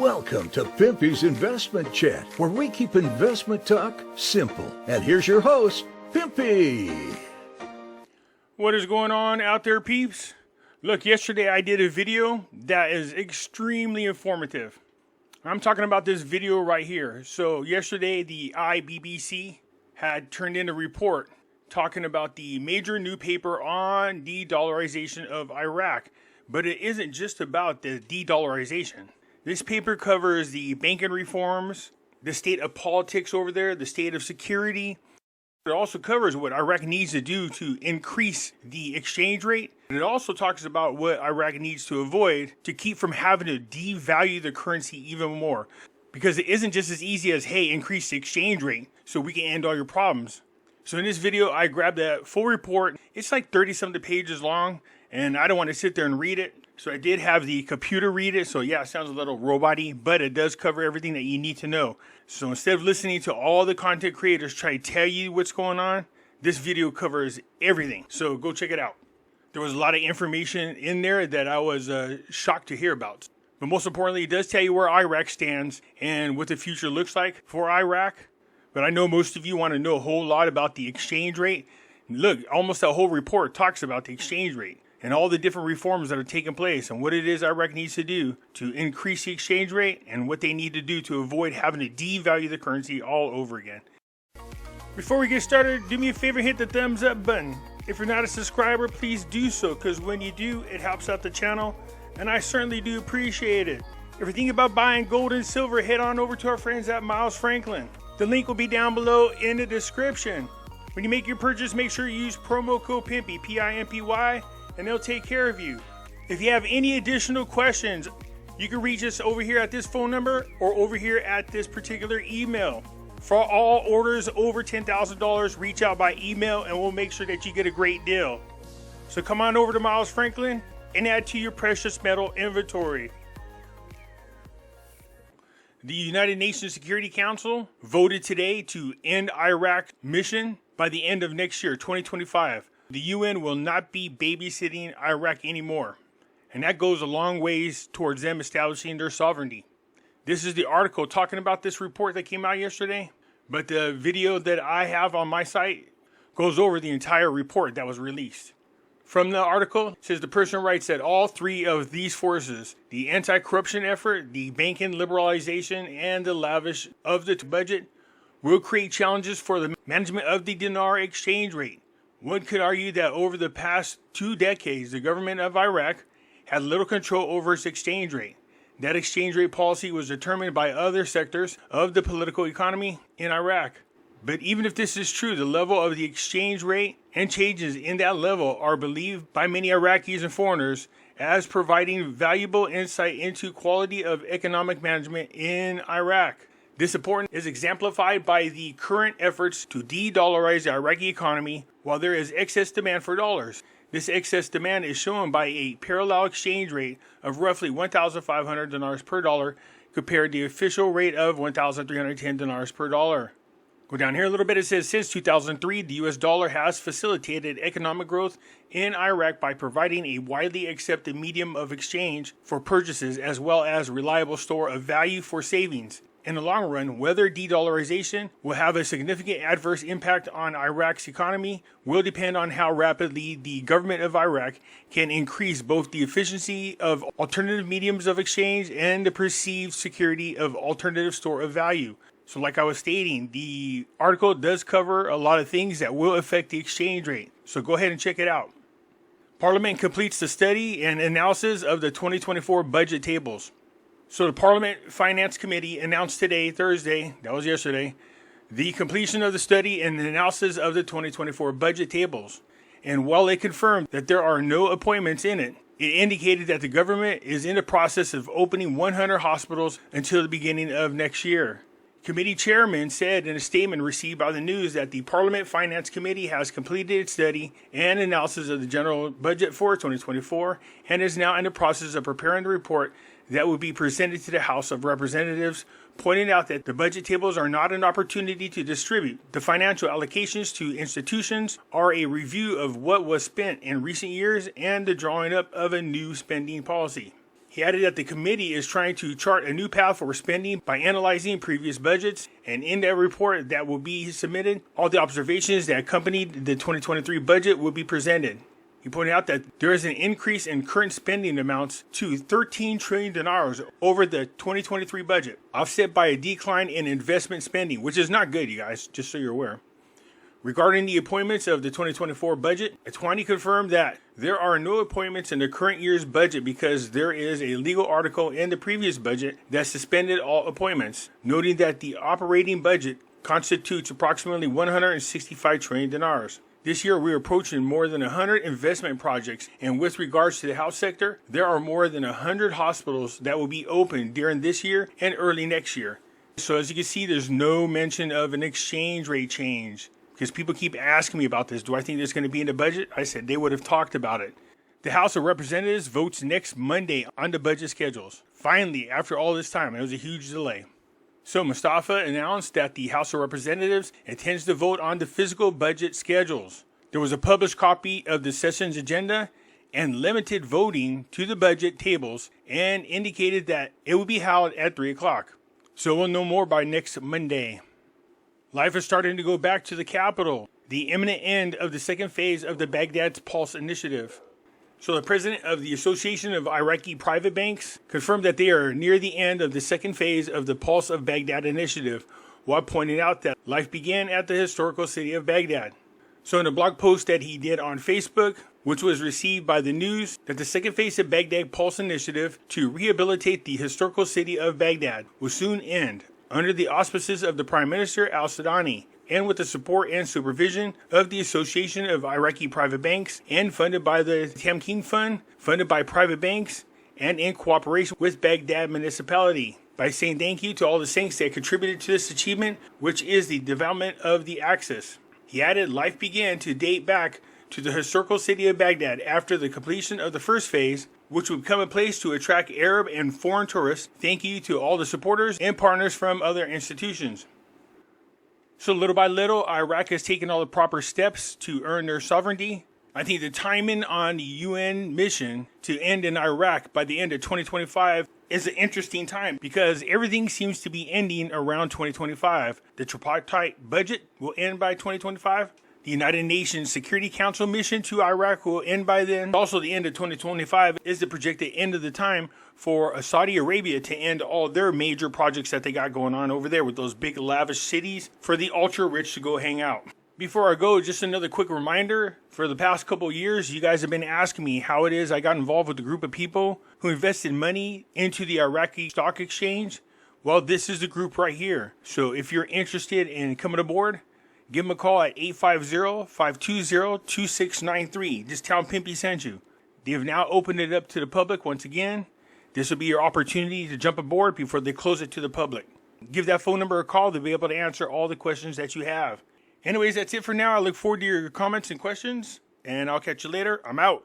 Welcome to Pimpy's Investment Chat, where we keep investment talk simple. And here's your host, Pimpy. What is going on out there, peeps? Look, yesterday I did a video that is extremely informative. I'm talking about this video right here. So yesterday, the IBBC had turned in a report talking about the major new paper on de-dollarization of Iraq. But it isn't just about the de-dollarization. This paper covers the banking reforms, the state of politics over there, the state of security. It also covers what Iraq needs to do to increase the exchange rate. And it also talks about what Iraq needs to avoid to keep from having to devalue the currency even more. Because it isn't just as easy as, hey, increase the exchange rate so we can end all your problems. So in this video, I grabbed that full report. It's like 30-something pages long, and I don't want to sit there and read it. So I did have the computer read it. So yeah, it sounds a little robot-y, but it does cover everything that you need to know. So instead of listening to all the content creators try to tell you what's going on, this video covers everything. So go check it out. There was a lot of information in there that I was shocked to hear about. But most importantly, it does tell you where Iraq stands and what the future looks like for Iraq. But I know most of you want to know a whole lot about the exchange rate. Look, almost that whole report talks about the exchange rate and all the different reforms that are taking place and what it is Iraq needs to do to increase the exchange rate and what they need to do to avoid having to devalue the currency all over again. Before we get started, do me a favor, hit the thumbs up button. If you're not a subscriber, please do so, because when you do, it helps out the channel, and I certainly do appreciate it. If you're thinking about buying gold and silver, head on over to our friends at Miles Franklin. The link will be down below in the description. When you make your purchase, make sure you use promo code Pimpy, P-I-M-P-Y, and they'll take care of you. If you have any additional questions, you can reach us over here at this phone number or over here at this particular email. For all orders over $10,000, reach out by email and we'll make sure that you get a great deal. So come on over to Miles Franklin and add to your precious metal inventory. The United Nations Security Council voted today to end Iraq mission by the end of next year, 2025. The UN will not be babysitting Iraq anymore, and that goes a long ways towards them establishing their sovereignty. This is the article talking about this report that came out yesterday, but the video that I have on my site goes over the entire report that was released. From the article, it says the person writes that all three of these forces, the anti-corruption effort, the banking liberalization, and the lavish of the budget, will create challenges for the management of the dinar exchange rate. One could argue that over the past 2 decades, the government of Iraq had little control over its exchange rate. That exchange rate policy was determined by other sectors of the political economy in Iraq. But even if this is true, the level of the exchange rate and changes in that level are believed by many Iraqis and foreigners as providing valuable insight into quality of economic management in Iraq. This importance is exemplified by the current efforts to de-dollarize the Iraqi economy while there is excess demand for dollars. This excess demand is shown by a parallel exchange rate of roughly 1,500 dinars per dollar compared to the official rate of 1,310 dinars per dollar. Go down here a little bit. It says since 2003, the US dollar has facilitated economic growth in Iraq by providing a widely accepted medium of exchange for purchases as well as reliable store of value for savings. In the long run, whether de-dollarization will have a significant adverse impact on Iraq's economy will depend on how rapidly the government of Iraq can increase both the efficiency of alternative mediums of exchange and the perceived security of alternative store of value. So like I was stating, the article does cover a lot of things that will affect the exchange rate. So go ahead and check it out. Parliament completes the study and analysis of the 2024 budget tables. So the Parliament Finance Committee announced today, Thursday, that was yesterday, the completion of the study and the analysis of the 2024 budget tables. And while it confirmed that there are no appointments in it, it indicated that the government is in the process of opening 100 hospitals until the beginning of next year. Committee chairman said in a statement received by the news that the Parliament Finance Committee has completed its study and analysis of the general budget for 2024 and is now in the process of preparing the report that will be presented to the House of Representatives, pointing out that the budget tables are not an opportunity to distribute. The financial allocations to institutions are a review of what was spent in recent years and the drawing up of a new spending policy. He added that the committee is trying to chart a new path for spending by analyzing previous budgets, and in that report that will be submitted, all the observations that accompanied the 2023 budget will be presented. He pointed out that there is an increase in current spending amounts to 13 trillion dinars over the 2023 budget, offset by a decline in investment spending, which is not good, you guys, just so you're aware. Regarding the appointments of the 2024 budget, Atwani confirmed that there are no appointments in the current year's budget because there is a legal article in the previous budget that suspended all appointments, noting that the operating budget constitutes approximately 165 trillion dinars. This year, we're approaching more than 100 investment projects, and with regards to the health sector, there are more than 100 hospitals that will be open during this year and early next year. So as you can see, there's no mention of an exchange rate change. Because people keep asking me about this. Do I think there's going to be in the budget? I said they would have talked about it. The House of Representatives votes next Monday on the budget schedules. Finally, after all this time, it was a huge delay. So Mustafa announced that the House of Representatives intends to vote on the physical budget schedules. There was a published copy of the session's agenda and limited voting to the budget tables and indicated that it would be held at 3 o'clock. So we'll know more by next Monday. Life is starting to go back to the capital, the imminent end of the second phase of the Baghdad's Pulse initiative. So the president of the Association of Iraqi Private Banks confirmed that they are near the end of the second phase of the Pulse of Baghdad initiative, while pointing out that life began at the historical city of Baghdad. So in a blog post that he did on Facebook, which was received by the news, that the second phase of Baghdad Pulse initiative to rehabilitate the historical city of Baghdad will soon end, under the auspices of the Prime Minister al-Sudani, and with the support and supervision of the Association of Iraqi Private Banks, and funded by the Tamkeen Fund, funded by private banks, and in cooperation with Baghdad Municipality, by saying thank you to all the saints that contributed to this achievement, which is the development of the Axis. He added, life began to date back to the historical city of Baghdad after the completion of the first phase, which would become a place to attract Arab and foreign tourists. Thank you to all the supporters and partners from other institutions. So little by little, Iraq has taken all the proper steps to earn their sovereignty. I think the timing on the UN mission to end in Iraq by the end of 2025 is an interesting time because everything seems to be ending around 2025. The tripartite budget will end by 2025. The United Nations Security Council mission to Iraq will end by then. Also, the end of 2025 is the projected end of the time for Saudi Arabia to end all their major projects that they got going on over there with those big lavish cities for the ultra-rich to go hang out. Before I go, just another quick reminder. For the past couple of years, you guys have been asking me how it is I got involved with a group of people who invested money into the Iraqi stock exchange. Well, this is the group right here. So if you're interested in coming aboard, give them a call at 850-520-2693. Just tell them Pimpy sent you. They have now opened it up to the public once again. This will be your opportunity to jump aboard before they close it to the public. Give that phone number a call. They'll be able to answer all the questions that you have. Anyways, that's it for now. I look forward to your comments and questions, and I'll catch you later. I'm out.